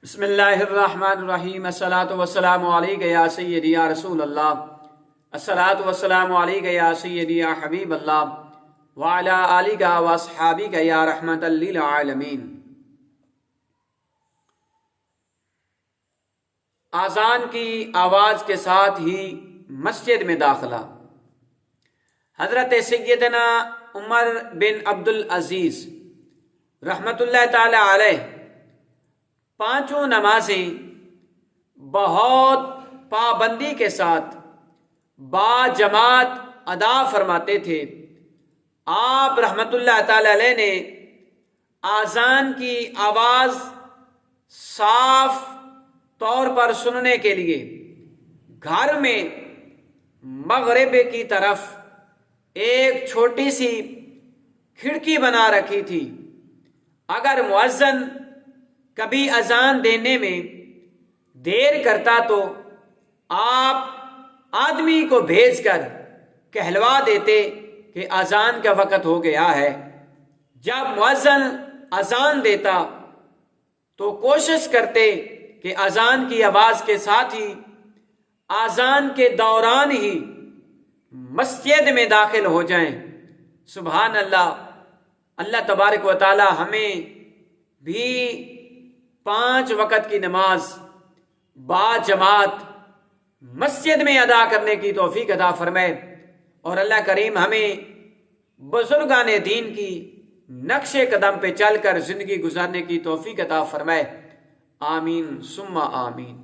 بسم اللہ الرحمن الرحیم الصلاۃ والسلام علیک یا سیدی یا رسول اللہ الصلاۃ والسلام علیک یا سیدی یا حبیب اللہ وعلی آلک و اصحابک یا رحمت للعالمین۔ اذان کی آواز کے ساتھ ہی مسجد میں داخلہ۔ حضرت سیدنا عمر بن عبد العزیز رحمۃ اللہ تعالی علیہ پانچوں نمازیں بہت پابندی کے ساتھ با جماعت ادا فرماتے تھے۔ آپ رحمۃ اللہ تعالی علیہ نے اذان کی آواز صاف طور پر سننے کے لیے گھر میں مغرب کی طرف ایک چھوٹی سی کھڑکی بنا رکھی تھی۔ اگر مؤذن کبھی اذان دینے میں دیر کرتا تو آپ آدمی کو بھیج کر کہلوا دیتے کہ اذان کا وقت ہو گیا ہے۔ جب مؤذن اذان دیتا تو کوشش کرتے کہ اذان کی آواز کے ساتھ ہی اذان کے دوران ہی مسجد میں داخل ہو جائیں۔ سبحان اللہ۔ اللہ تبارک و تعالی ہمیں بھی 5 وقت کی نماز با جماعت مسجد میں ادا کرنے کی توفیق عطا فرمائے، اور اللہ کریم ہمیں بزرگان دین کی نقش قدم پہ چل کر زندگی گزارنے کی توفیق عطا فرمائے۔ آمین ثم آمین۔